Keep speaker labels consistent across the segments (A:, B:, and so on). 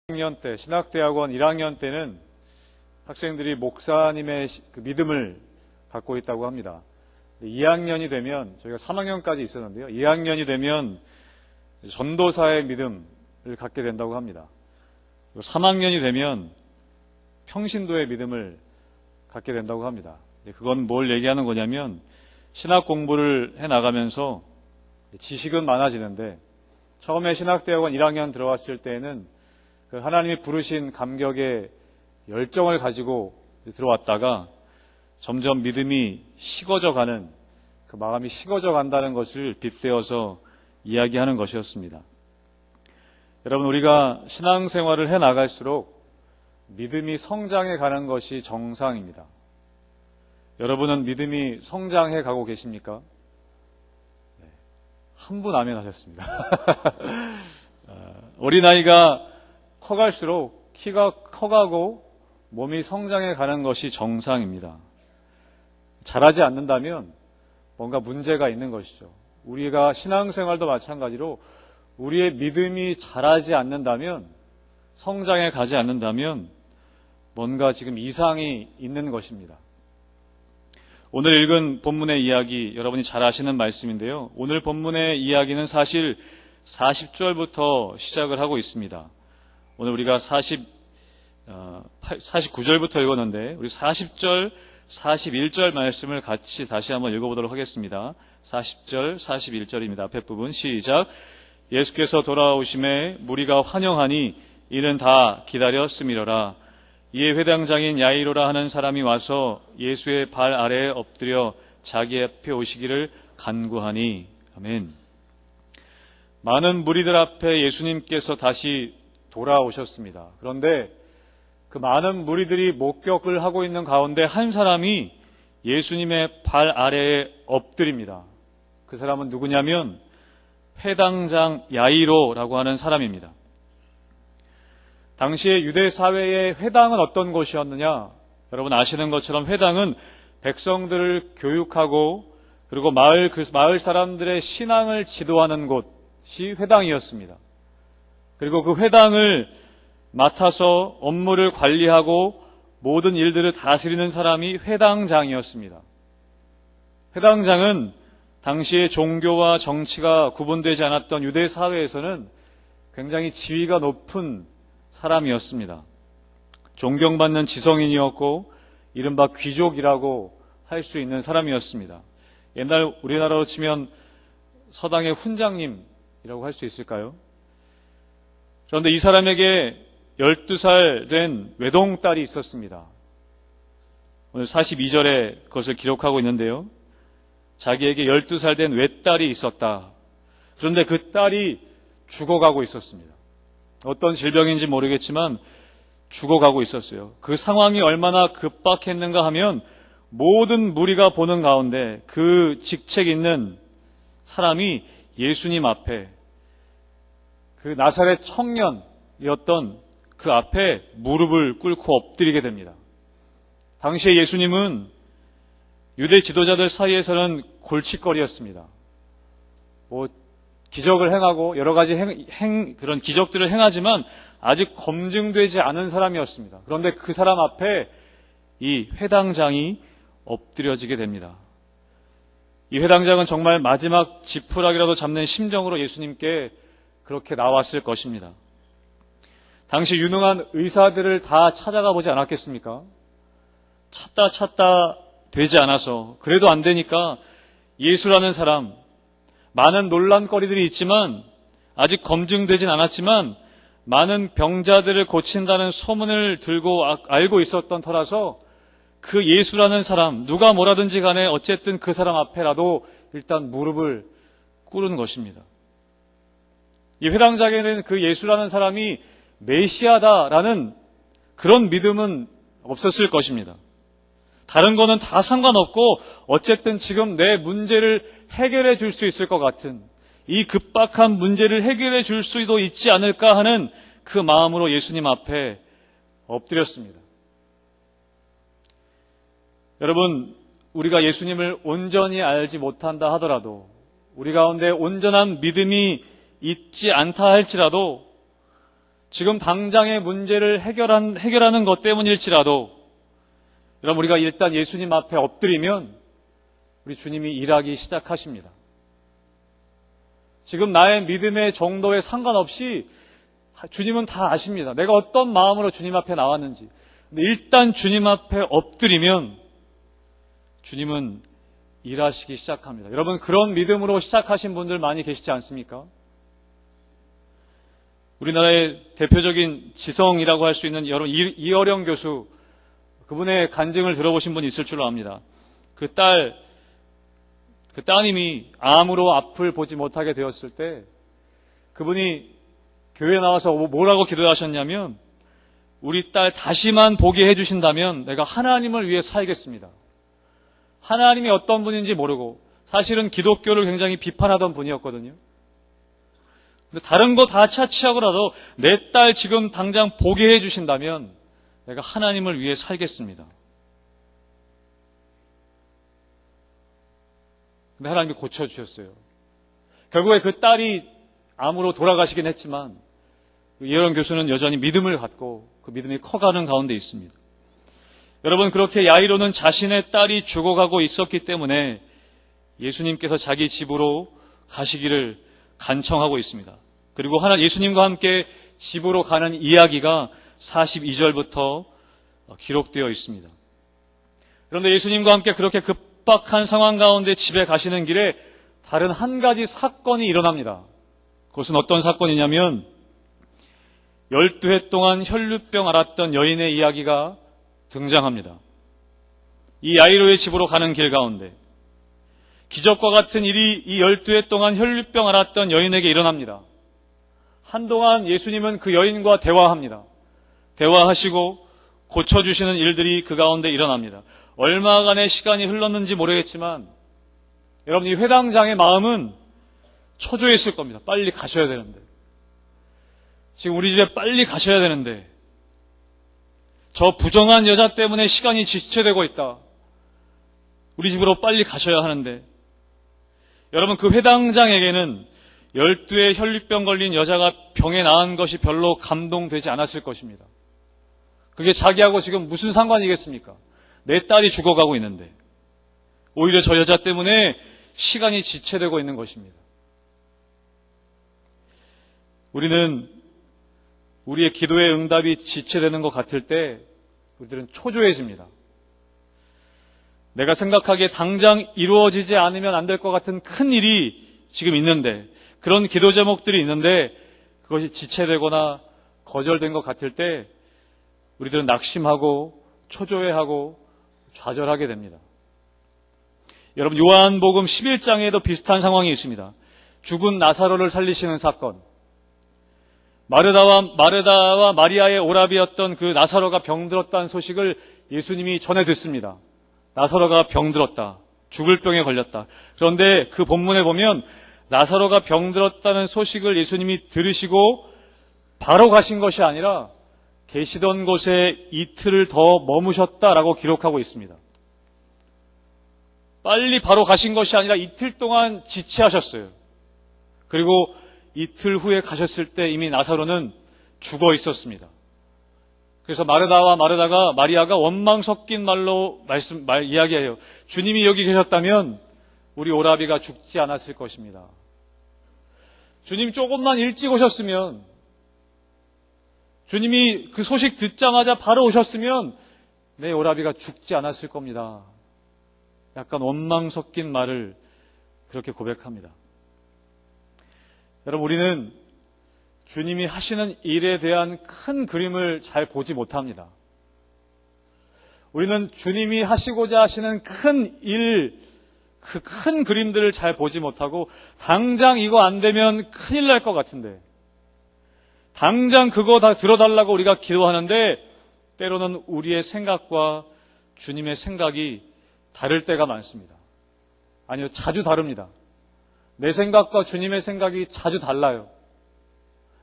A: 1학년 때, 신학대학원 1학년 때는 학생들이 목사님의 그 믿음을 갖고 있다고 합니다. 2학년이 되면, 저희가 3학년까지 있었는데요. 2학년이 되면 전도사의 믿음을 갖게 된다고 합니다. 3학년이 되면 평신도의 믿음을 갖게 된다고 합니다. 그건 뭘 얘기하는 거냐면, 신학 공부를 해나가면서 지식은 많아지는데, 처음에 신학대학원 1학년 들어왔을 때는 그 하나님이 부르신 감격의 열정을 가지고 들어왔다가 점점 믿음이 식어져 가는, 그 마음이 식어져 간다는 것을 빗대어서 이야기하는 것이었습니다. 여러분, 우리가 신앙생활을 해 나갈수록 믿음이 성장해 가는 것이 정상입니다. 여러분은 믿음이 성장해 가고 계십니까? 한 분 아멘 하셨습니다. 어린아이가 커갈수록 키가 커가고 몸이 성장해 가는 것이 정상입니다. 자라지 않는다면 뭔가 문제가 있는 것이죠. 우리가 신앙생활도 마찬가지로 우리의 믿음이 자라지 않는다면, 성장해 가지 않는다면 뭔가 지금 이상이 있는 것입니다. 오늘 읽은 본문의 이야기, 여러분이 잘 아시는 말씀인데요. 오늘 본문의 이야기는 사실 40절부터 시작을 하고 있습니다. 오늘 우리가 49절부터 읽었는데, 우리 40절, 41절 말씀을 같이 다시 한번 읽어보도록 하겠습니다. 40절, 41절입니다. 앞에 부분 시작. 예수께서 돌아오심에 무리가 환영하니 이는 다 기다렸음이로라. 이에 회당장인 야이로라 하는 사람이 와서 예수의 발 아래에 엎드려 자기 앞에 오시기를 간구하니. 아멘. 많은 무리들 앞에 예수님께서 다시 돌아오셨습니다. 그런데 그 많은 무리들이 목격을 하고 있는 가운데 한 사람이 예수님의 발 아래에 엎드립니다. 그 사람은 누구냐면 회당장 야이로라고 하는 사람입니다. 당시에 유대 사회의 회당은 어떤 곳이었느냐? 여러분 아시는 것처럼 회당은 백성들을 교육하고 그리고 마을 사람들의 신앙을 지도하는 곳이 회당이었습니다. 그리고 그 회당을 맡아서 업무를 관리하고 모든 일들을 다스리는 사람이 회당장이었습니다. 회당장은 당시에 종교와 정치가 구분되지 않았던 유대 사회에서는 굉장히 지위가 높은 사람이었습니다. 존경받는 지성인이었고 이른바 귀족이라고 할 수 있는 사람이었습니다. 옛날 우리나라로 치면 서당의 훈장님이라고 할 수 있을까요? 그런데 이 사람에게 12살 된 외동딸이 있었습니다. 오늘 42절에 그것을 기록하고 있는데요. 자기에게 12살 된 외딸이 있었다. 그런데 그 딸이 죽어가고 있었습니다. 어떤 질병인지 모르겠지만 죽어가고 있었어요. 그 상황이 얼마나 급박했는가 하면 모든 무리가 보는 가운데 그 직책 있는 사람이 예수님 앞에, 그 나사렛 청년이었던 그 앞에 무릎을 꿇고 엎드리게 됩니다. 당시에 예수님은 유대 지도자들 사이에서는 골칫거리였습니다. 기적을 행하고 여러 가지 그런 기적들을 행하지만 아직 검증되지 않은 사람이었습니다. 그런데 그 사람 앞에 이 회당장이 엎드려지게 됩니다. 이 회당장은 정말 마지막 지푸라기라도 잡는 심정으로 예수님께 그렇게 나왔을 것입니다. 당시 유능한 의사들을 다 찾아가 보지 않았겠습니까? 찾다 되지 않아서, 그래도 안 되니까 예수라는 사람, 많은 논란거리들이 있지만 아직 검증되진 않았지만 많은 병자들을 고친다는 소문을 들고 알고 있었던 터라서 그 예수라는 사람, 누가 뭐라든지 간에 어쨌든 그 사람 앞에라도 일단 무릎을 꿇은 것입니다. 이 회당장에는 그 예수라는 사람이 메시아다라는 그런 믿음은 없었을 것입니다. 다른 거는 다 상관없고 어쨌든 지금 내 문제를 해결해 줄 수 있을 것 같은, 이 급박한 문제를 해결해 줄 수도 있지 않을까 하는 그 마음으로 예수님 앞에 엎드렸습니다. 여러분, 우리가 예수님을 온전히 알지 못한다 하더라도, 우리 가운데 온전한 믿음이 있지 않다 할지라도 지금 당장의 문제를 해결하는 것 때문일지라도 여러분, 우리가 일단 예수님 앞에 엎드리면 우리 주님이 일하기 시작하십니다. 지금 나의 믿음의 정도에 상관없이 주님은 다 아십니다. 내가 어떤 마음으로 주님 앞에 나왔는지. 근데 일단 주님 앞에 엎드리면 주님은 일하시기 시작합니다. 여러분, 그런 믿음으로 시작하신 분들 많이 계시지 않습니까? 우리나라의 대표적인 지성이라고 할 수 있는 여러분 이어령 교수, 그분의 간증을 들어보신 분이 있을 줄로 압니다. 그 따님이 암으로 앞을 보지 못하게 되었을 때 그분이 교회에 나와서 뭐라고 기도하셨냐면, 우리 딸 다시만 보게 해주신다면 내가 하나님을 위해 살겠습니다. 하나님이 어떤 분인지 모르고 사실은 기독교를 굉장히 비판하던 분이었거든요. 근데 다른 거 다 차치하고라도 내 딸 지금 당장 보게 해주신다면 내가 하나님을 위해 살겠습니다. 근데 하나님이 고쳐주셨어요. 결국에 그 딸이 암으로 돌아가시긴 했지만 이어령 교수는 여전히 믿음을 갖고 그 믿음이 커가는 가운데 있습니다. 여러분, 그렇게 야이로는 자신의 딸이 죽어가고 있었기 때문에 예수님께서 자기 집으로 가시기를 간청하고 있습니다. 그리고 예수님과 함께 집으로 가는 이야기가 42절부터 기록되어 있습니다. 그런데 예수님과 함께 그렇게 급박한 상황 가운데 집에 가시는 길에 다른 한 가지 사건이 일어납니다. 그것은 어떤 사건이냐면 12해 동안 혈루병 앓았던 여인의 이야기가 등장합니다. 이 야이로의 집으로 가는 길 가운데 기적과 같은 일이 이 12해 동안 혈루병 앓았던 여인에게 일어납니다. 한동안 예수님은 그 여인과 대화합니다. 대화하시고 고쳐주시는 일들이 그 가운데 일어납니다. 얼마간의 시간이 흘렀는지 모르겠지만 여러분, 이 회당장의 마음은 초조했을 겁니다. 빨리 가셔야 되는데, 지금 우리 집에 빨리 가셔야 되는데, 저 부정한 여자 때문에 시간이 지체되고 있다. 우리 집으로 빨리 가셔야 하는데. 여러분, 그 회당장에게는 12의 혈루병 걸린 여자가 병에 나은 것이 별로 감동되지 않았을 것입니다. 그게 자기하고 지금 무슨 상관이겠습니까? 내 딸이 죽어가고 있는데 오히려 저 여자 때문에 시간이 지체되고 있는 것입니다. 우리는 우리의 기도의 응답이 지체되는 것 같을 때 우리들은 초조해집니다. 내가 생각하기에 당장 이루어지지 않으면 안 될 것 같은 큰 일이 지금 있는데, 그런 기도 제목들이 있는데 그것이 지체되거나 거절된 것 같을 때 우리들은 낙심하고 초조해하고 좌절하게 됩니다. 여러분, 요한복음 11장에도 비슷한 상황이 있습니다. 죽은 나사로를 살리시는 사건. 마르다와 마리아의 오라비였던 그 나사로가 병들었다는 소식을 예수님이 전해 듣습니다. 나사로가 병들었다. 죽을 병에 걸렸다. 그런데 그 본문에 보면 나사로가 병들었다는 소식을 예수님이 들으시고 바로 가신 것이 아니라 계시던 곳에 이틀을 더 머무셨다라고 기록하고 있습니다. 빨리 바로 가신 것이 아니라 이틀 동안 지체하셨어요. 그리고 이틀 후에 가셨을 때 이미 나사로는 죽어 있었습니다. 그래서 마르다가 마리아가 원망 섞인 말로 이야기해요. 주님이 여기 계셨다면 우리 오라비가 죽지 않았을 것입니다. 주님 조금만 일찍 오셨으면, 주님이 그 소식 듣자마자 바로 오셨으면 내 오라비가 죽지 않았을 겁니다. 약간 원망 섞인 말을 그렇게 고백합니다. 여러분, 우리는 주님이 하시는 일에 대한 큰 그림을 잘 보지 못합니다. 우리는 주님이 하시고자 하시는 큰 일, 그 큰 그림들을 잘 보지 못하고 당장 이거 안 되면 큰일 날 것 같은데, 당장 그거 다 들어달라고 우리가 기도하는데 때로는 우리의 생각과 주님의 생각이 다를 때가 많습니다. 아니요, 자주 다릅니다. 내 생각과 주님의 생각이 자주 달라요.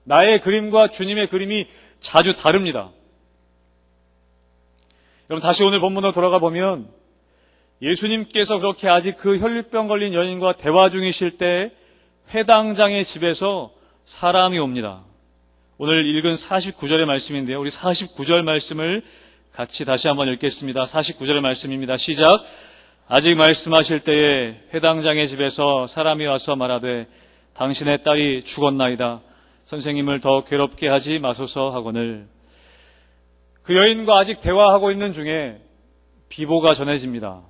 A: 나의 그림과 주님의 그림이 자주 다릅니다. 여러분, 다시 오늘 본문으로 돌아가 보면 예수님께서 그렇게 아직 그 혈루병 걸린 여인과 대화 중이실 때 회당장의 집에서 사람이 옵니다. 오늘 읽은 49절의 말씀인데요. 우리 49절 말씀을 같이 다시 한번 읽겠습니다. 49절의 말씀입니다. 시작. 아직 말씀하실 때에 회당장의 집에서 사람이 와서 말하되 당신의 딸이 죽었나이다. 선생님을 더 괴롭게 하지 마소서 하거늘. 그 여인과 아직 대화하고 있는 중에 비보가 전해집니다.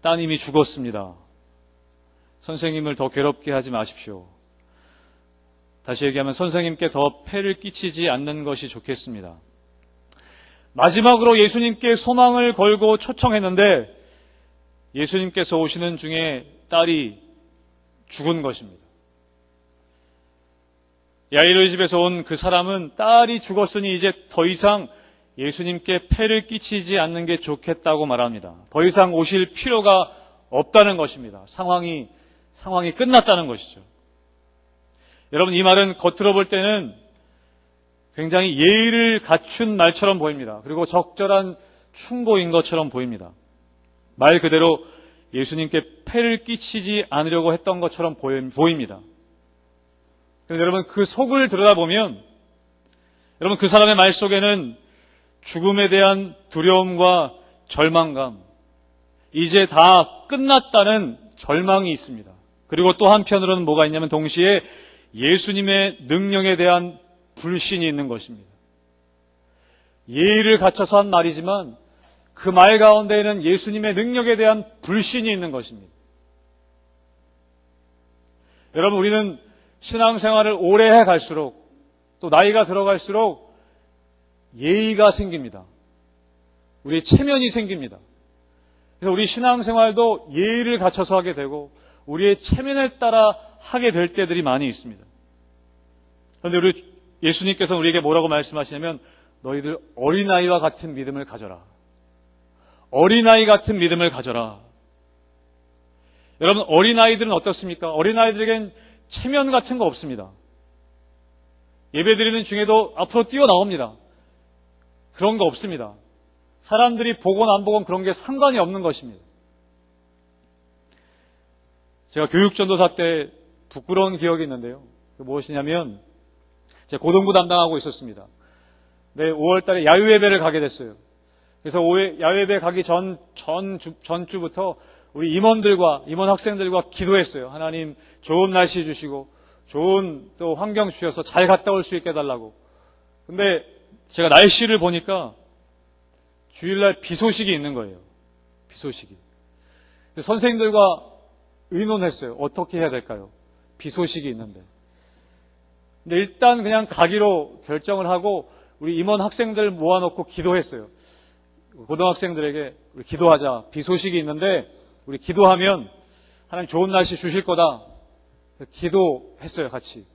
A: 따님이 죽었습니다. 선생님을 더 괴롭게 하지 마십시오. 다시 얘기하면 선생님께 더 폐를 끼치지 않는 것이 좋겠습니다. 마지막으로 예수님께 소망을 걸고 초청했는데 예수님께서 오시는 중에 딸이 죽은 것입니다. 야이로의 집에서 온 그 사람은 딸이 죽었으니 이제 더 이상 예수님께 폐를 끼치지 않는 게 좋겠다고 말합니다. 더 이상 오실 필요가 없다는 것입니다. 상황이 끝났다는 것이죠. 여러분, 이 말은 겉으로 볼 때는 굉장히 예의를 갖춘 말처럼 보입니다. 그리고 적절한 충고인 것처럼 보입니다. 말 그대로 예수님께 폐를 끼치지 않으려고 했던 것처럼 보입니다. 그런데 여러분, 그 속을 들여다보면 여러분, 그 사람의 말 속에는 죽음에 대한 두려움과 절망감, 이제 다 끝났다는 절망이 있습니다. 그리고 또 한편으로는 뭐가 있냐면 동시에 예수님의 능력에 대한 불신이 있는 것입니다. 예의를 갖춰서 한 말이지만 그 말 가운데에는 예수님의 능력에 대한 불신이 있는 것입니다. 여러분, 우리는 신앙생활을 오래 해갈수록 또 나이가 들어갈수록 예의가 생깁니다. 우리의 체면이 생깁니다. 그래서 우리 신앙생활도 예의를 갖춰서 하게 되고 우리의 체면에 따라 하게 될 때들이 많이 있습니다. 그런데 우리 예수님께서 우리에게 뭐라고 말씀하시냐면 너희들 어린아이와 같은 믿음을 가져라. 어린아이 같은 믿음을 가져라. 여러분, 어린아이들은 어떻습니까? 어린아이들에겐 체면 같은 거 없습니다. 예배드리는 중에도 앞으로 뛰어나옵니다. 그런 거 없습니다. 사람들이 보건 안 보건 그런 게 상관이 없는 것입니다. 제가 교육전도사 때 부끄러운 기억이 있는데요. 그게 무엇이냐면 제가 고등부 담당하고 있었습니다. 네, 5월 달에 야유예배를 가게 됐어요. 그래서 야유예배 가기 전주부터 우리 임원 학생들과 기도했어요. 하나님 좋은 날씨 주시고 좋은 또 환경 주셔서 잘 갔다 올 수 있게 해달라고. 근데 제가 날씨를 보니까 주일날 비 소식이 있는 거예요. 비 소식이. 선생님들과 의논했어요. 어떻게 해야 될까요? 비 소식이 있는데. 근데 일단 그냥 가기로 결정을 하고 우리 임원 학생들 모아놓고 기도했어요. 고등학생들에게 우리 기도하자. 비 소식이 있는데 우리 기도하면 하나님 좋은 날씨 주실 거다. 기도했어요, 같이.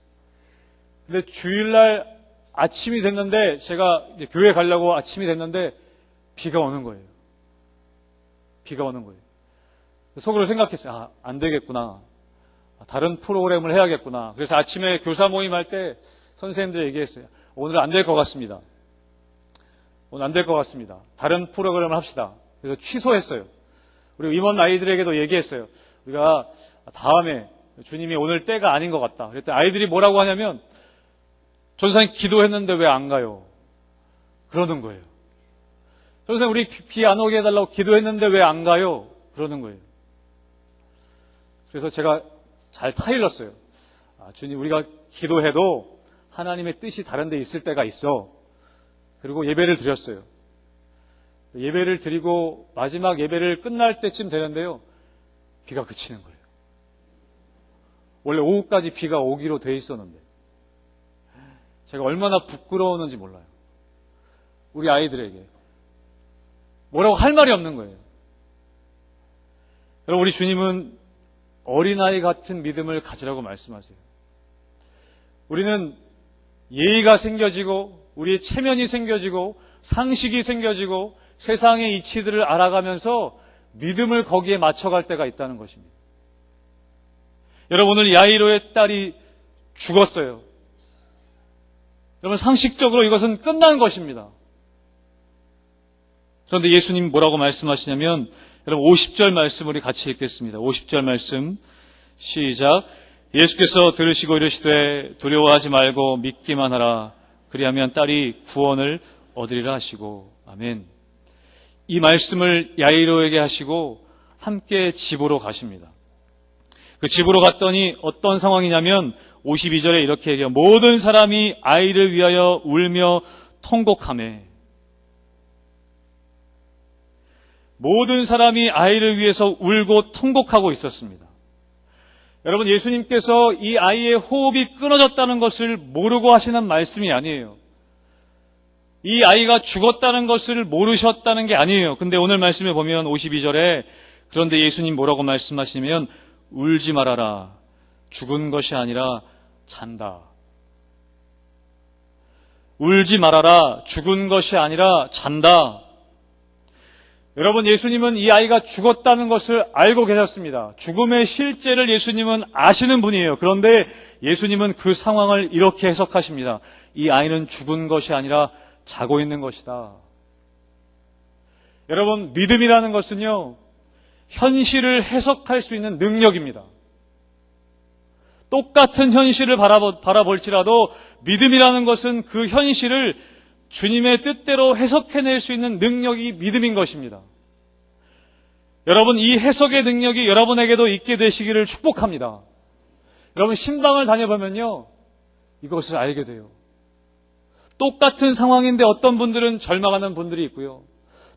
A: 근데 주일날 아침이 됐는데 제가 이제 교회 가려고 아침이 됐는데 비가 오는 거예요. 비가 오는 거예요. 속으로 생각했어요. 안 되겠구나. 다른 프로그램을 해야겠구나. 그래서 아침에 교사 모임할 때 선생님들 얘기했어요. 오늘은 안 될 것 같습니다. 오늘 안 될 것 같습니다. 다른 프로그램을 합시다. 그래서 취소했어요. 그리고 임원 아이들에게도 얘기했어요. 우리가 다음에 주님이 오늘 때가 아닌 것 같다. 그랬더니 아이들이 뭐라고 하냐면 전사님 기도했는데 왜 안 가요? 그러는 거예요. 전사님 우리 비 안 오게 해달라고 기도했는데 왜 안 가요? 그러는 거예요. 그래서 제가 잘 타일렀어요. 주님, 우리가 기도해도 하나님의 뜻이 다른 데 있을 때가 있어. 그리고 예배를 드렸어요. 예배를 드리고 마지막 예배를 끝날 때쯤 되는데요. 비가 그치는 거예요. 원래 오후까지 비가 오기로 돼 있었는데 제가 얼마나 부끄러웠는지 몰라요. 우리 아이들에게 뭐라고 할 말이 없는 거예요. 여러분, 우리 주님은 어린아이 같은 믿음을 가지라고 말씀하세요. 우리는 예의가 생겨지고 우리의 체면이 생겨지고 상식이 생겨지고 세상의 이치들을 알아가면서 믿음을 거기에 맞춰갈 때가 있다는 것입니다. 여러분, 오늘 야이로의 딸이 죽었어요. 여러분, 상식적으로 이것은 끝난 것입니다. 그런데 예수님 뭐라고 말씀하시냐면 여러분 50절 말씀 우리 같이 읽겠습니다. 50절 말씀 시작. 예수께서 들으시고 이르시되 두려워하지 말고 믿기만 하라. 그리하면 딸이 구원을 얻으리라 하시고. 아멘. 이 말씀을 야이로에게 하시고 함께 집으로 가십니다. 그 집으로 갔더니 어떤 상황이냐면 52절에 이렇게 얘기해요. 모든 사람이 아이를 위하여 울며 통곡하매. 모든 사람이 아이를 위해서 울고 통곡하고 있었습니다. 여러분, 예수님께서 이 아이의 호흡이 끊어졌다는 것을 모르고 하시는 말씀이 아니에요. 이 아이가 죽었다는 것을 모르셨다는 게 아니에요. 근데 오늘 말씀에 보면 52절에 그런데 예수님 뭐라고 말씀하시면 울지 말아라. 죽은 것이 아니라 잔다. 울지 말아라. 죽은 것이 아니라 잔다. 여러분, 예수님은 이 아이가 죽었다는 것을 알고 계셨습니다. 죽음의 실제를 예수님은 아시는 분이에요. 그런데 예수님은 그 상황을 이렇게 해석하십니다. 이 아이는 죽은 것이 아니라 자고 있는 것이다. 여러분, 믿음이라는 것은요, 현실을 해석할 수 있는 능력입니다. 똑같은 현실을 바라볼지라도 믿음이라는 것은 그 현실을 주님의 뜻대로 해석해낼 수 있는 능력이 믿음인 것입니다. 여러분, 이 해석의 능력이 여러분에게도 있게 되시기를 축복합니다. 여러분, 신방을 다녀보면요, 이것을 알게 돼요. 똑같은 상황인데 어떤 분들은 절망하는 분들이 있고요.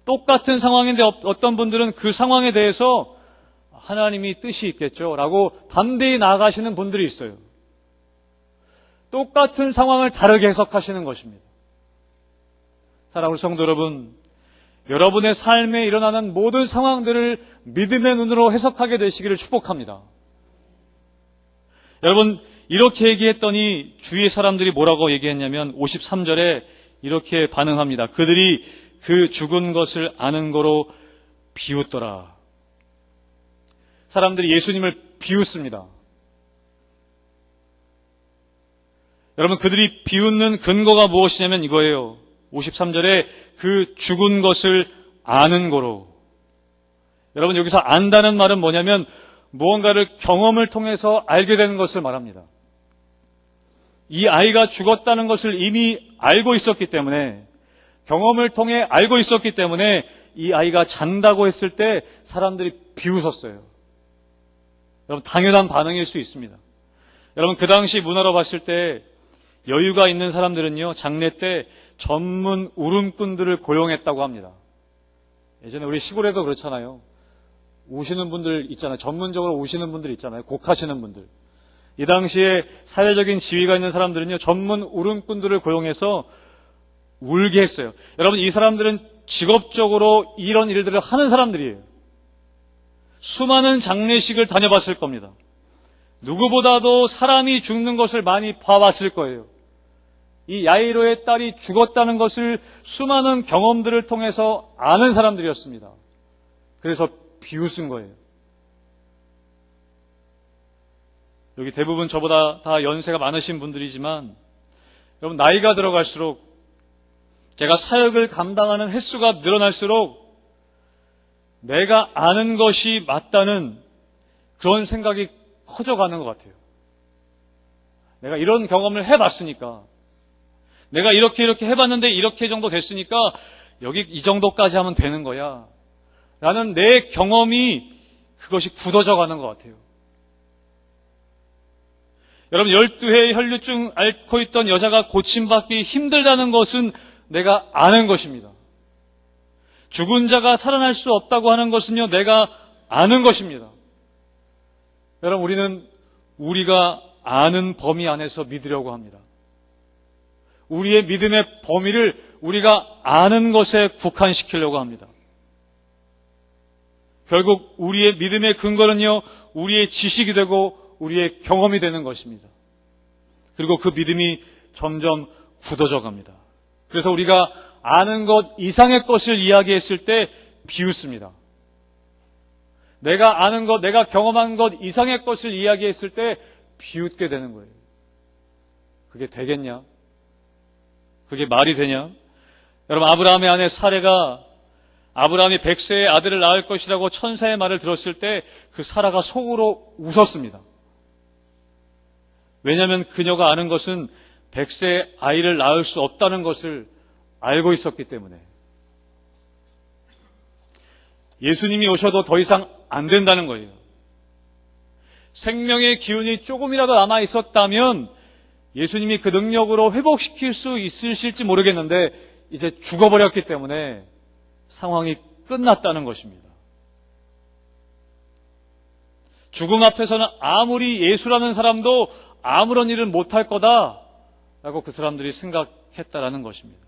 A: 똑같은 상황인데 어떤 분들은 그 상황에 대해서 하나님이 뜻이 있겠죠 라고 담대히 나아가시는 분들이 있어요. 똑같은 상황을 다르게 해석하시는 것입니다. 사랑하는 성도 여러분, 여러분의 삶에 일어나는 모든 상황들을 믿음의 눈으로 해석하게 되시기를 축복합니다. 여러분, 이렇게 얘기했더니 주위의 사람들이 뭐라고 얘기했냐면 53절에 이렇게 반응합니다. 그들이 그 죽은 것을 아는 거로 비웃더라. 사람들이 예수님을 비웃습니다. 여러분, 그들이 비웃는 근거가 무엇이냐면 이거예요. 53절에 그 죽은 것을 아는 거로. 여러분, 여기서 안다는 말은 뭐냐면 무언가를 경험을 통해서 알게 되는 것을 말합니다. 이 아이가 죽었다는 것을 이미 알고 있었기 때문에, 경험을 통해 알고 있었기 때문에 이 아이가 잔다고 했을 때 사람들이 비웃었어요. 여러분, 당연한 반응일 수 있습니다. 여러분, 그 당시 문화로 봤을 때 여유가 있는 사람들은요, 장례 때 전문 울음꾼들을 고용했다고 합니다. 예전에 우리 시골에도 그렇잖아요. 우시는 분들 있잖아요. 전문적으로 우시는 분들 있잖아요. 곡하시는 분들. 이 당시에 사회적인 지위가 있는 사람들은요, 전문 울음꾼들을 고용해서 울게 했어요. 여러분, 이 사람들은 직업적으로 이런 일들을 하는 사람들이에요. 수많은 장례식을 다녀봤을 겁니다. 누구보다도 사람이 죽는 것을 많이 봐왔을 거예요. 이 야이로의 딸이 죽었다는 것을 수많은 경험들을 통해서 아는 사람들이었습니다. 그래서 비웃은 거예요. 여기 대부분 저보다 다 연세가 많으신 분들이지만 여러분, 나이가 들어갈수록 제가 사역을 감당하는 횟수가 늘어날수록 내가 아는 것이 맞다는 그런 생각이 커져가는 것 같아요. 내가 이런 경험을 해봤으니까, 내가 이렇게 해봤는데 이렇게 정도 됐으니까 여기 이 정도까지 하면 되는 거야 라는 내 경험이 그것이 굳어져 가는 것 같아요. 여러분, 12회 혈류증 앓고 있던 여자가 고침받기 힘들다는 것은 내가 아는 것입니다. 죽은 자가 살아날 수 없다고 하는 것은요, 내가 아는 것입니다. 여러분, 우리는 우리가 아는 범위 안에서 믿으려고 합니다. 우리의 믿음의 범위를 우리가 아는 것에 국한시키려고 합니다. 결국 우리의 믿음의 근거는요, 우리의 지식이 되고 우리의 경험이 되는 것입니다. 그리고 그 믿음이 점점 굳어져 갑니다. 그래서 우리가 아는 것 이상의 것을 이야기했을 때 비웃습니다. 내가 아는 것, 내가 경험한 것 이상의 것을 이야기했을 때 비웃게 되는 거예요. 그게 되겠냐? 그게 말이 되냐? 여러분, 아브라함의 아내 사레가 아브라함이 100세의 아들을 낳을 것이라고 천사의 말을 들었을 때 그 사라가 속으로 웃었습니다. 왜냐하면 그녀가 아는 것은 100세 아이를 낳을 수 없다는 것을 알고 있었기 때문에. 예수님이 오셔도 더 이상 안 된다는 거예요. 생명의 기운이 조금이라도 남아 있었다면 예수님이 그 능력으로 회복시킬 수 있으실지 모르겠는데 이제 죽어버렸기 때문에 상황이 끝났다는 것입니다. 죽음 앞에서는 아무리 예수라는 사람도 아무런 일을 못할 거다라고 그 사람들이 생각했다라는 것입니다.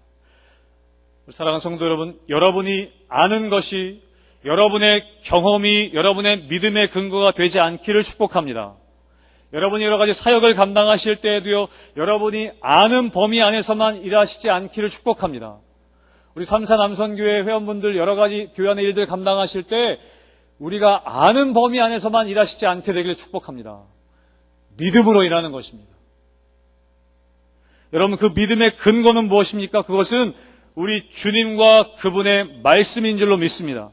A: 사랑하는 성도 여러분, 여러분이 아는 것이 여러분의 경험이 여러분의 믿음의 근거가 되지 않기를 축복합니다. 여러분이 여러 가지 사역을 감당하실 때에도요, 여러분이 아는 범위 안에서만 일하시지 않기를 축복합니다. 우리 삼사 남선교회 회원분들 여러 가지 교회 안의 일들 감당하실 때 우리가 아는 범위 안에서만 일하시지 않게 되기를 축복합니다. 믿음으로 일하는 것입니다. 여러분, 그 믿음의 근거는 무엇입니까? 그것은 우리 주님과 그분의 말씀인 줄로 믿습니다.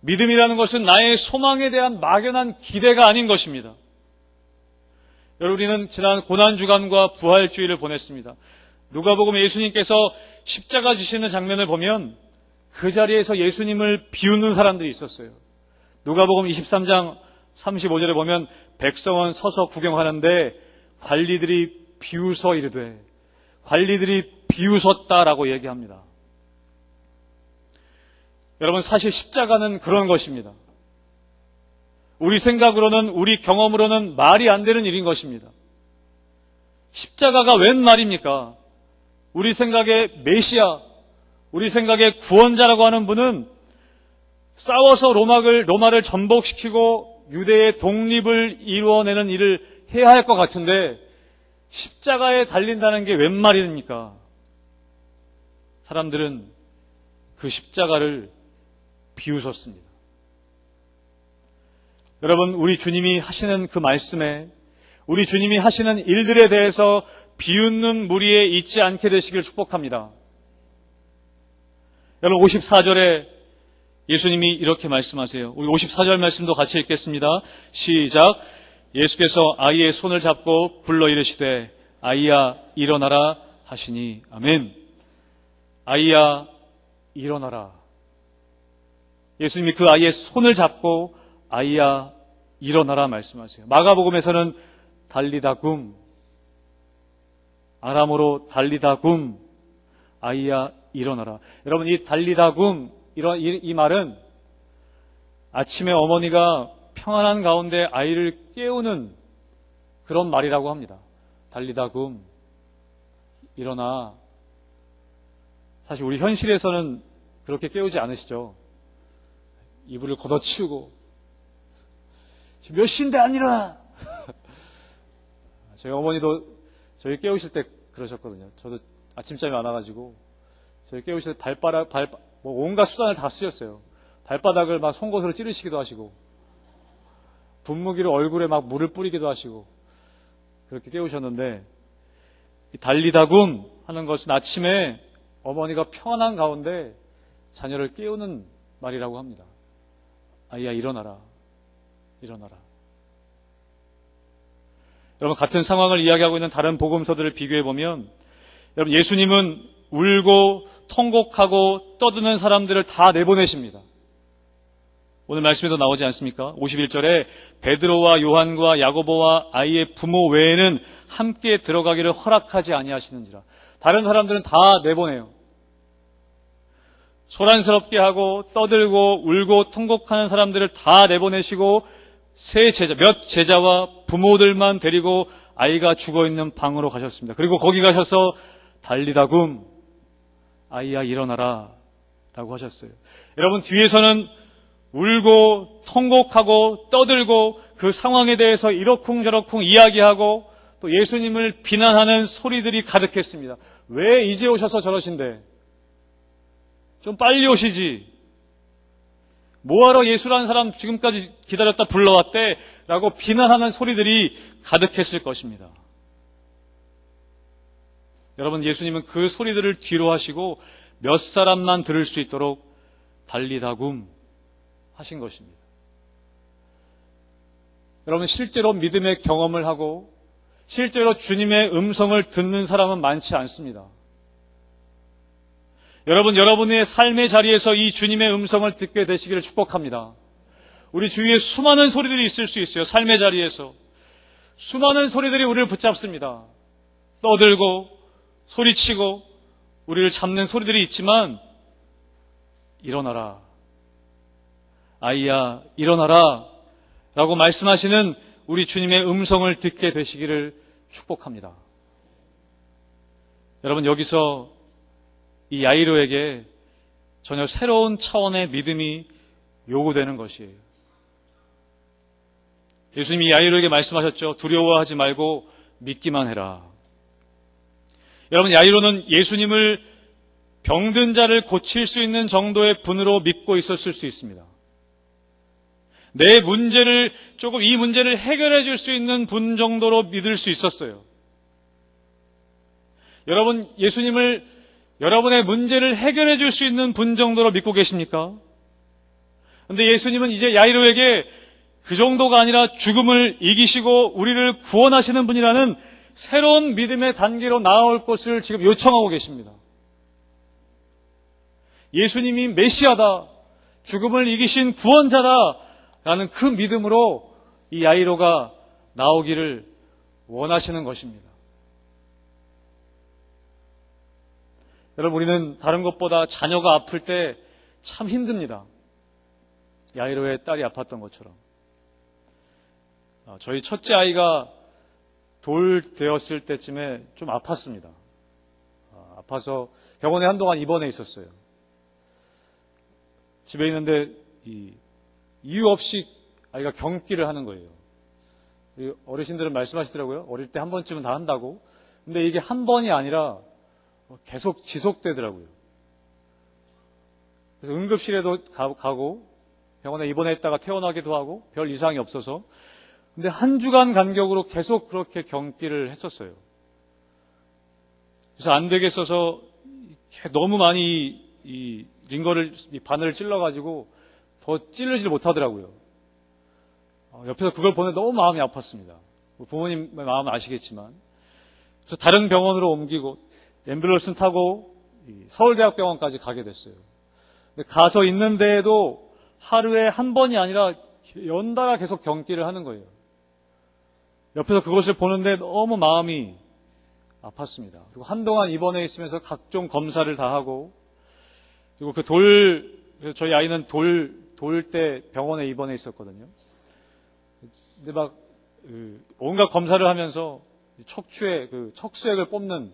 A: 믿음이라는 것은 나의 소망에 대한 막연한 기대가 아닌 것입니다. 여러분, 우리는 지난 고난주간과 부활주일을 보냈습니다. 누가복음에 예수님께서 십자가 지시는 장면을 보면 그 자리에서 예수님을 비웃는 사람들이 있었어요. 누가복음 23장 35절에 보면 백성은 서서 구경하는데 관리들이 비웃어 이르되, 관리들이 비웃었다라고 얘기합니다. 여러분, 사실 십자가는 그런 것입니다. 우리 생각으로는, 우리 경험으로는 말이 안 되는 일인 것입니다. 십자가가 웬 말입니까? 우리 생각에 메시아, 우리 생각에 구원자라고 하는 분은 싸워서 로마를 전복시키고 유대의 독립을 이루어내는 일을 해야 할 것 같은데 십자가에 달린다는 게 웬 말입니까? 사람들은 그 십자가를 비웃었습니다. 여러분, 우리 주님이 하시는 그 말씀에, 우리 주님이 하시는 일들에 대해서 비웃는 무리에 있지 않게 되시길 축복합니다. 여러분, 54절에 예수님이 이렇게 말씀하세요. 우리 54절 말씀도 같이 읽겠습니다. 시작. 예수께서 아이의 손을 잡고 불러 이르시되 아이야 일어나라 하시니. 아멘. 아이야 일어나라. 예수님이 그 아이의 손을 잡고 아이야 일어나라 말씀하세요. 마가복음에서는 달리다굼, 아람어로 달리다굼, 아이야 일어나라. 여러분, 이 달리다굼, 이 말은 아침에 어머니가 평안한 가운데 아이를 깨우는 그런 말이라고 합니다. 달리다굼, 일어나. 사실 우리 현실에서는 그렇게 깨우지 않으시죠? 이불을 걷어치우고 지금 몇 시인데 안 일어나. 저희 어머니도 저희 깨우실 때 그러셨거든요. 저도 아침잠이 많아가지고 저희 깨우실 때 온갖 수단을 다 쓰셨어요. 발바닥을 막 송곳으로 찌르시기도 하시고 분무기로 얼굴에 막 물을 뿌리기도 하시고 그렇게 깨우셨는데, 이 달리다굼 하는 것은 아침에 어머니가 평안한 가운데 자녀를 깨우는 말이라고 합니다. 아이야 일어나라, 일어나라. 여러분, 같은 상황을 이야기하고 있는 다른 복음서들을 비교해 보면, 여러분, 예수님은 울고 통곡하고 떠드는 사람들을 다 내보내십니다. 오늘 말씀에도 나오지 않습니까? 51절에 베드로와 요한과 야고보와 아이의 부모 외에는 함께 들어가기를 허락하지 아니하시는지라. 다른 사람들은 다 내보내요. 소란스럽게 하고 떠들고 울고 통곡하는 사람들을 다 내보내시고 몇 제자와 부모들만 데리고 아이가 죽어있는 방으로 가셨습니다. 그리고 거기 가셔서 달리다굼, 아이야 일어나라 라고 하셨어요. 여러분, 뒤에서는 울고 통곡하고 떠들고 그 상황에 대해서 이러쿵저러쿵 이야기하고 또 예수님을 비난하는 소리들이 가득했습니다. 왜 이제 오셔서 저러신데? 좀 빨리 오시지. 뭐하러 예수라는 사람 지금까지 기다렸다 불러왔대? 라고 비난하는 소리들이 가득했을 것입니다. 여러분, 예수님은 그 소리들을 뒤로 하시고 몇 사람만 들을 수 있도록 달리다굼 하신 것입니다. 여러분, 실제로 믿음의 경험을 하고 실제로 주님의 음성을 듣는 사람은 많지 않습니다. 여러분, 여러분의 삶의 자리에서 이 주님의 음성을 듣게 되시기를 축복합니다. 우리 주위에 수많은 소리들이 있을 수 있어요. 삶의 자리에서 수많은 소리들이 우리를 붙잡습니다. 떠들고 소리치고 우리를 잡는 소리들이 있지만, 일어나라, 아이야 일어나라 라고 말씀하시는 우리 주님의 음성을 듣게 되시기를 축복합니다. 여러분, 여기서 이 야이로에게 전혀 새로운 차원의 믿음이 요구되는 것이에요. 예수님이 야이로에게 말씀하셨죠. 두려워하지 말고 믿기만 해라. 여러분, 야이로는 예수님을 병든 자를 고칠 수 있는 정도의 분으로 믿고 있었을 수 있습니다. 내 문제를 이 문제를 해결해 줄 수 있는 분 정도로 믿을 수 있었어요. 여러분, 예수님을 여러분의 문제를 해결해 줄 수 있는 분 정도로 믿고 계십니까? 그런데 예수님은 이제 야이로에게 그 정도가 아니라 죽음을 이기시고 우리를 구원하시는 분이라는 새로운 믿음의 단계로 나아올 것을 지금 요청하고 계십니다. 예수님이 메시아다, 죽음을 이기신 구원자다라는 그 믿음으로 이 야이로가 나오기를 원하시는 것입니다. 여러분, 우리는 다른 것보다 자녀가 아플 때 참 힘듭니다. 야이로의 딸이 아팠던 것처럼. 저희 첫째 아이가 돌 되었을 때쯤에 좀 아팠습니다. 아파서 병원에 한동안 입원해 있었어요. 집에 있는데 이유 없이 아이가 경기를 하는 거예요. 어르신들은 말씀하시더라고요. 어릴 때 한 번쯤은 다 한다고. 근데 이게 한 번이 아니라 계속 지속되더라고요. 그래서 응급실에도 가고 병원에 입원했다가 퇴원하기도 하고 별 이상이 없어서. 근데 한 주간 간격으로 계속 그렇게 경기를 했었어요. 그래서 안 되겠어서 너무 많이 이 바늘을 찔러가지고 더 찔르지를 못하더라고요. 옆에서 그걸 보는데 너무 마음이 아팠습니다. 부모님 마음은 아시겠지만. 그래서 다른 병원으로 옮기고 앰뷸런스 타고 서울대학병원까지 가게 됐어요. 근데 가서 있는데도 하루에 한 번이 아니라 연달아 계속 경기를 하는 거예요. 옆에서 그것을 보는데 너무 마음이 아팠습니다. 그리고 한동안 입원해 있으면서 각종 검사를 다 하고, 그리고 저희 아이는 돌 때 병원에 입원해 있었거든요. 근데 막 온갖 검사를 하면서 척추에 척수액을 뽑는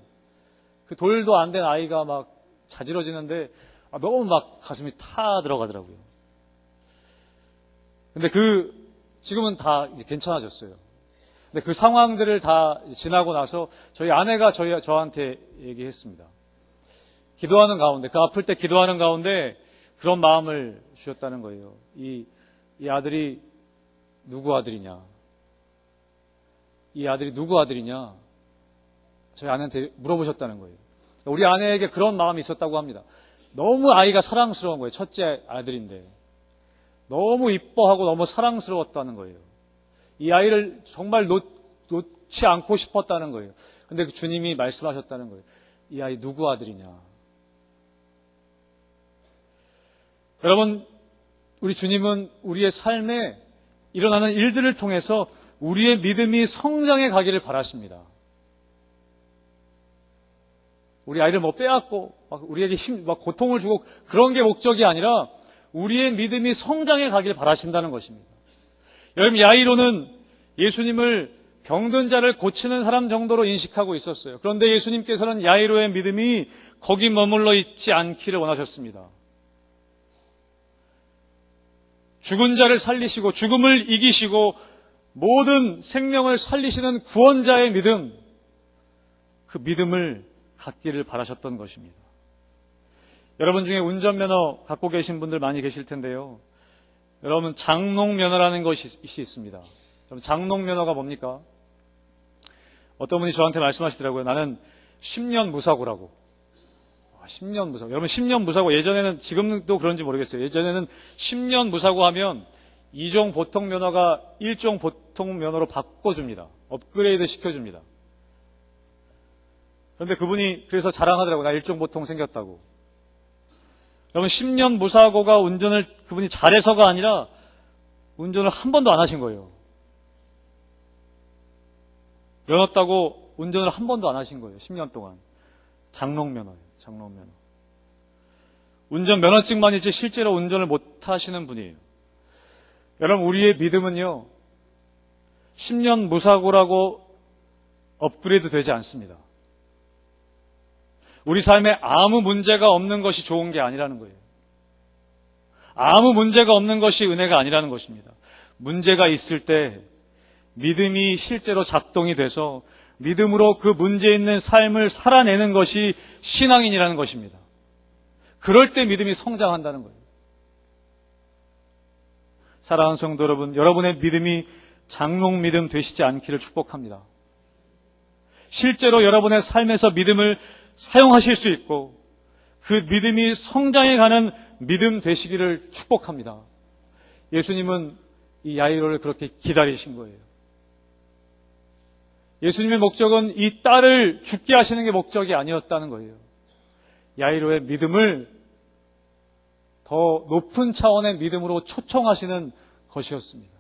A: 그 돌도 안 된 아이가 막 자지러지는데 너무 막 가슴이 타 들어가더라고요. 근데 지금은 다 이제 괜찮아졌어요. 근데 그 상황들을 다 지나고 나서 저희 아내가 저한테 얘기했습니다. 기도하는 가운데, 그 아플 때 기도하는 가운데 그런 마음을 주셨다는 거예요. 이 아들이 누구 아들이냐? 이 아들이 누구 아들이냐? 저희 아내한테 물어보셨다는 거예요. 우리 아내에게 그런 마음이 있었다고 합니다. 너무 아이가 사랑스러운 거예요. 첫째 아들인데. 너무 이뻐하고 너무 사랑스러웠다는 거예요. 이 아이를 정말 놓지 않고 싶었다는 거예요. 근데 그 주님이 말씀하셨다는 거예요. 이 아이 누구 아들이냐? 여러분, 우리 주님은 우리의 삶에 일어나는 일들을 통해서 우리의 믿음이 성장해 가기를 바라십니다. 우리 아이를 빼앗고 우리에게 고통을 주고 그런 게 목적이 아니라 우리의 믿음이 성장해 가기를 바라신다는 것입니다. 여러분, 야이로는 예수님을 병든 자를 고치는 사람 정도로 인식하고 있었어요. 그런데 예수님께서는 야이로의 믿음이 거기 머물러 있지 않기를 원하셨습니다. 죽은 자를 살리시고 죽음을 이기시고 모든 생명을 살리시는 구원자의 믿음, 그 믿음을 갖기를 바라셨던 것입니다. 여러분 중에 운전면허 갖고 계신 분들 많이 계실 텐데요. 여러분, 장롱면허라는 것이 있습니다. 여러분, 장롱면허가 뭡니까? 어떤 분이 저한테 말씀하시더라고요. 나는 10년 무사고라고. 10년 무사고. 여러분, 10년 무사고, 예전에는, 지금도 그런지 모르겠어요. 예전에는 10년 무사고 하면 2종 보통면허가 1종 보통면허로 바꿔줍니다. 업그레이드 시켜줍니다. 그런데 그분이 그래서 자랑하더라고요. 나 일종보통 생겼다고. 여러분 10년 무사고가 운전을 그분이 잘해서가 아니라 운전을 한 번도 안 하신 거예요. 면허 따고 운전을 한 번도 안 하신 거예요. 10년 동안. 장롱면허예요. 장롱면허. 운전 면허증만 있지 실제로 운전을 못 하시는 분이에요. 여러분 우리의 믿음은요. 10년 무사고라고 업그레이드 되지 않습니다. 우리 삶에 아무 문제가 없는 것이 좋은 게 아니라는 거예요. 아무 문제가 없는 것이 은혜가 아니라는 것입니다. 문제가 있을 때 믿음이 실제로 작동이 돼서 믿음으로 그 문제 있는 삶을 살아내는 것이 신앙인이라는 것입니다. 그럴 때 믿음이 성장한다는 거예요. 사랑하는 성도 여러분, 여러분의 믿음이 장롱 믿음 되시지 않기를 축복합니다. 실제로 여러분의 삶에서 믿음을 사용하실 수 있고 그 믿음이 성장해가는 믿음 되시기를 축복합니다. 예수님은 이 야이로를 그렇게 기다리신 거예요. 예수님의 목적은 이 딸을 죽게 하시는 게 목적이 아니었다는 거예요. 야이로의 믿음을 더 높은 차원의 믿음으로 초청하시는 것이었습니다.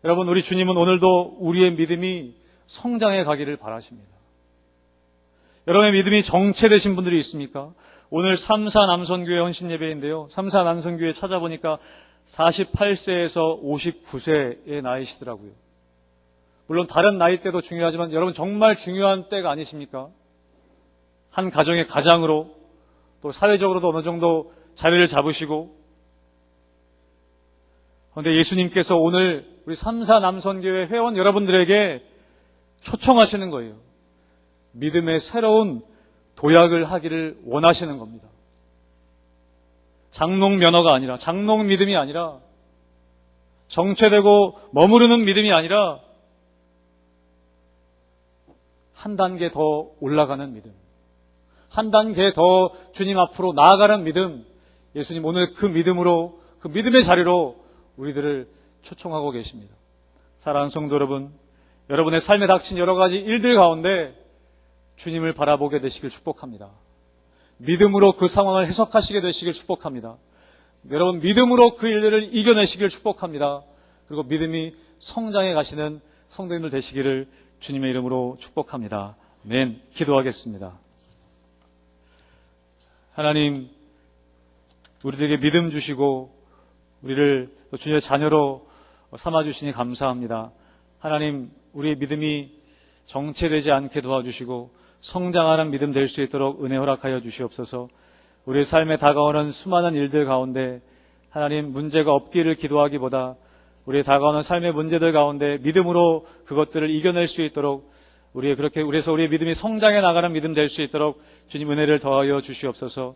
A: 여러분, 우리 주님은 오늘도 우리의 믿음이 성장해 가기를 바라십니다. 여러분의 믿음이 정체되신 분들이 있습니까? 오늘 삼사 남선교회 헌신예배인데요. 삼사 남선교회 찾아보니까 48세에서 59세의 나이시더라고요. 물론 다른 나이대도 중요하지만 여러분 정말 중요한 때가 아니십니까? 한 가정의 가장으로 또 사회적으로도 어느 정도 자리를 잡으시고, 그런데 예수님께서 오늘 우리 삼사 남선교회 회원 여러분들에게 초청하시는 거예요. 믿음의 새로운 도약을 하기를 원하시는 겁니다. 장롱 면허가 아니라, 장롱 믿음이 아니라, 정체되고 머무르는 믿음이 아니라 한 단계 더 올라가는 믿음, 한 단계 더 주님 앞으로 나아가는 믿음, 예수님 오늘 그 믿음으로, 그 믿음의 자리로 우리들을 초청하고 계십니다. 사랑하는 성도 여러분, 여러분의 삶에 닥친 여러 가지 일들 가운데 주님을 바라보게 되시길 축복합니다. 믿음으로 그 상황을 해석하시게 되시길 축복합니다. 여러분 믿음으로 그 일들을 이겨내시길 축복합니다. 그리고 믿음이 성장해 가시는 성도님들 되시기를 주님의 이름으로 축복합니다. 아멘. 기도하겠습니다. 하나님, 우리들에게 믿음 주시고 우리를 주님의 자녀로 삼아주시니 감사합니다. 하나님, 우리의 믿음이 정체되지 않게 도와주시고 성장하는 믿음 될 수 있도록 은혜 허락하여 주시옵소서. 우리의 삶에 다가오는 수많은 일들 가운데 하나님 문제가 없기를 기도하기보다 우리의 다가오는 삶의 문제들 가운데 믿음으로 그것들을 이겨낼 수 있도록 그래서 우리의 믿음이 성장해 나가는 믿음 될 수 있도록 주님 은혜를 더하여 주시옵소서.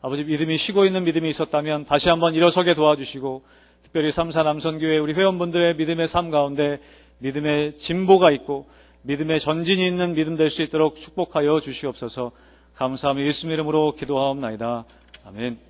A: 아버지, 믿음이 쉬고 있는 믿음이 있었다면 다시 한번 일어서게 도와주시고, 특별히 삼사 남선교회 우리 회원분들의 믿음의 삶 가운데 믿음의 진보가 있고 믿음의 전진이 있는 믿음 될 수 있도록 축복하여 주시옵소서. 감사하며 예수님 이름으로 기도하옵나이다. 아멘.